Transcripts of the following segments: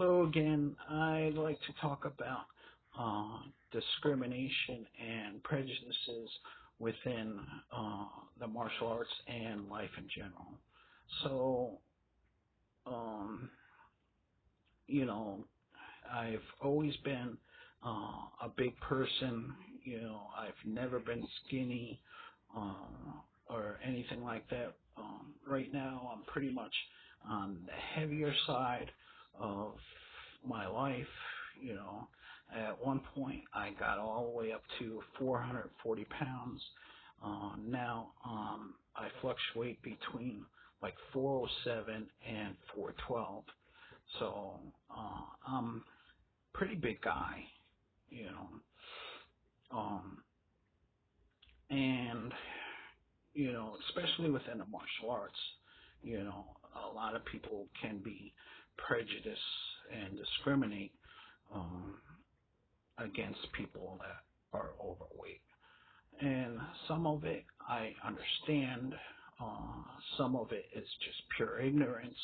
Hello again. I'd like to talk about discrimination and prejudices within the martial arts and life in general. So, um, you know, I've always been a big person. I've never been skinny or anything like that. Right now, I'm pretty much on the heavier side of my life. You know, at one point, I got all the way up to 440 pounds. Now, I fluctuate between like 407 and 412. So, I'm pretty big guy, you know. And especially within the martial arts, a lot of people can be prejudiced and discriminate um, against people that are overweight. And some of it I understand. Some of it is just pure ignorance.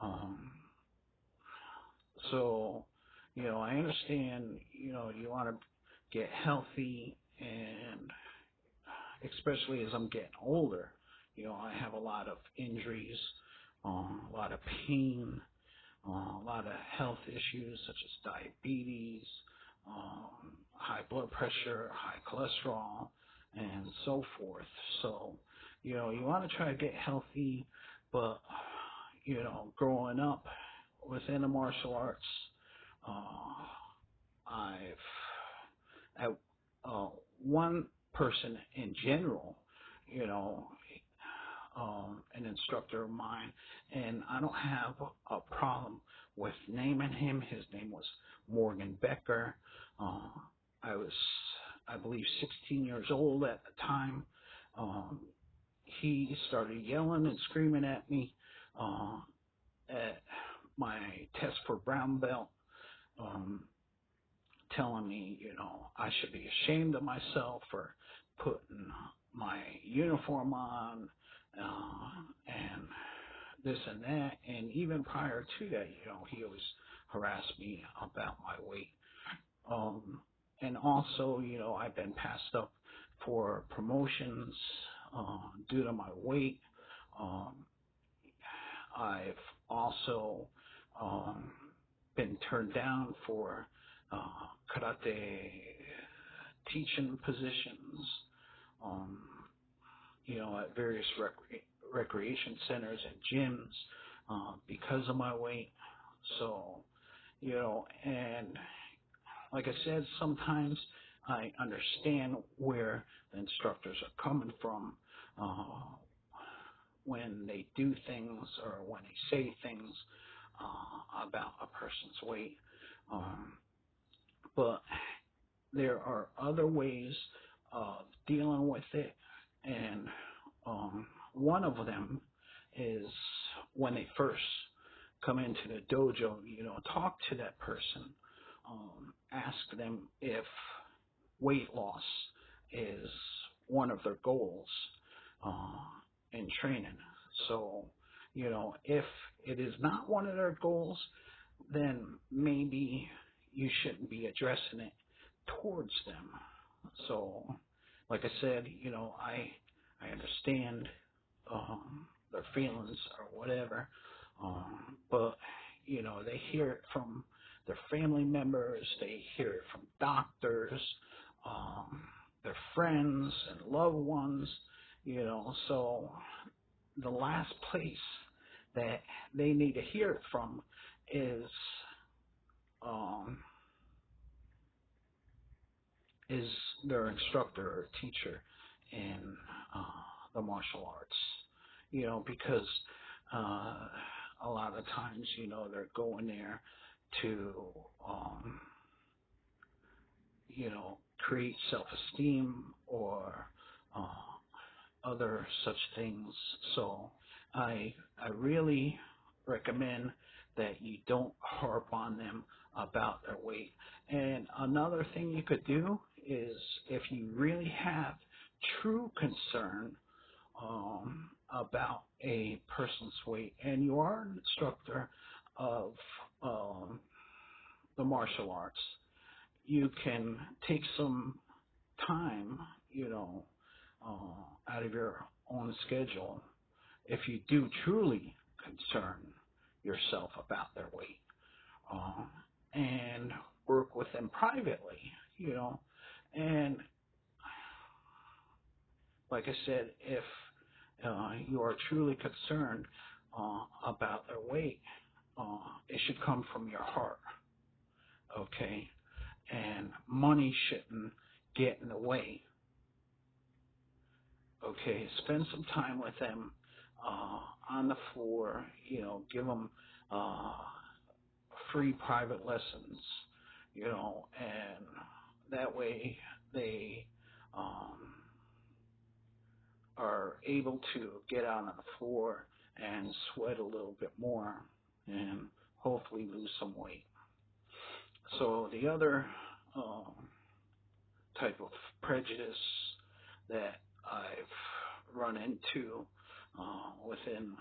Um, so, I understand. You want to get healthy, and especially as I'm getting older, I have a lot of injuries, a lot of pain, a lot of health issues such as diabetes, high blood pressure, high cholesterol, and so forth. So, you want to try to get healthy, but, growing up within the martial arts, I've, at one person in general, you know, an instructor of mine, and I don't have a problem with naming him. His name was Morgan Becker. I was, I believe, 16 years old at the time. He started yelling and screaming at me at my test for brown belt, um, telling me, I should be ashamed of myself for putting my uniform on, and this and that. And even prior to that, he always harassed me about my weight. And also, I've been passed up for promotions due to my weight. Um, I've also um, been turned down for karate teaching positions, um, at various recreation centers and gyms because of my weight. So, and like I said, sometimes I understand where the instructors are coming from when they do things or when they say things about a person's weight. But there are other ways of dealing with it, and one of them is when they first come into the dojo, talk to that person, ask them if weight loss is one of their goals in training. So, if it is not one of their goals, then maybe you shouldn't be addressing it towards them. So, like I said, I understand their feelings or whatever, but they hear it from their family members, they hear it from doctors, their friends and loved ones, so the last place that they need to hear it from is um, is their instructor or teacher in the martial arts, because a lot of times, they're going there to, create self-esteem or other such things. So I really recommend that you don't harp on them about their weight. And another thing you could do is, if you really have true concern about a person's weight and you are an instructor of the martial arts, you can take some time, out of your own schedule if you do truly concern yourself about their weight, uh, and work with them privately, and like I said, if you are truly concerned about their weight, it should come from your heart, okay? And money shouldn't get in the way, okay? Spend some time with them on the floor, give them free private lessons, and that way they um, are able to get out on the floor and sweat a little bit more and hopefully lose some weight. So the other type of prejudice that I've run into within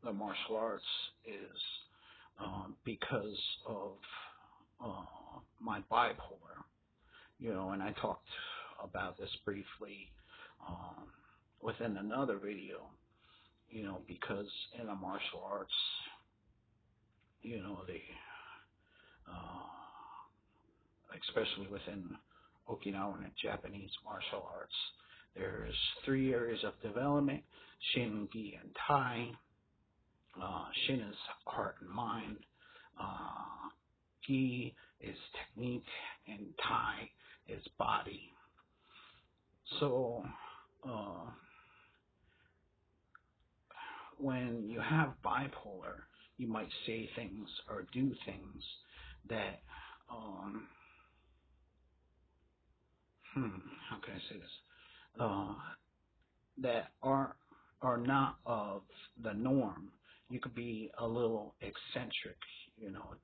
the martial arts is because of my bipolar, and I talked about this briefly within another video, because in the martial arts, they, especially within Okinawan and Japanese martial arts, there's 3 areas of development: Shin, Gi, and Tai. Shin is heart and mind. Gi is technique, and Tai is body. So when you have bipolar, you might say things or do things that how can I say this? That are not of the norm. You could be a little eccentric,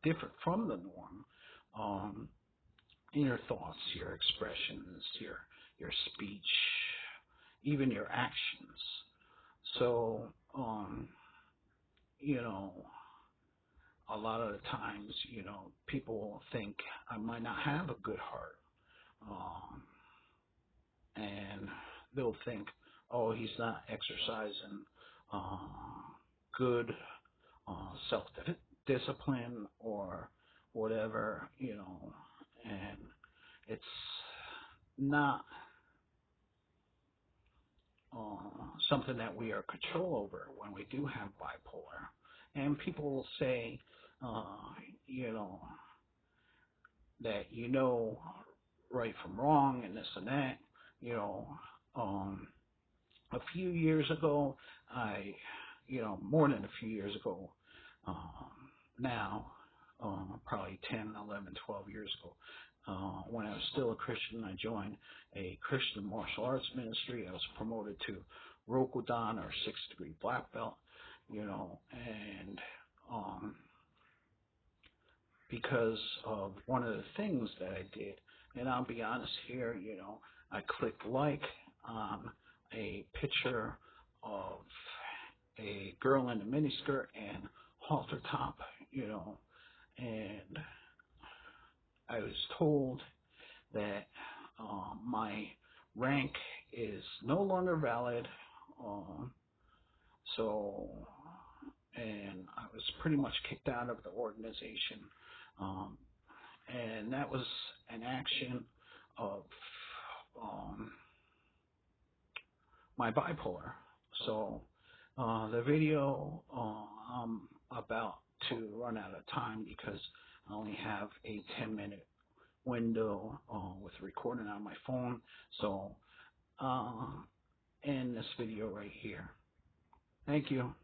different from the norm, in your thoughts, your expressions, your speech, even your actions. So, a lot of the times, people think I might not have a good heart, and they'll think, oh, he's not exercising good self-discipline or whatever, and it's not something that we are control over when we do have bipolar. And people will say, that right from wrong and this and that. A few years ago, more than a few years ago, now, probably 10, 11, 12 years ago, when I was still a Christian, I joined a Christian martial arts ministry. I was promoted to Rokudan, or 6th degree black belt, and because of one of the things that I did, and I'll be honest here, I clicked like on a picture of a girl in a miniskirt and halter top, and I was told that my rank is no longer valid, and I was pretty much kicked out of the organization, and that was an action of my bipolar. So the video, I'm about to run out of time because I only have a 10-minute window with recording on my phone. So end this video right here. Thank you.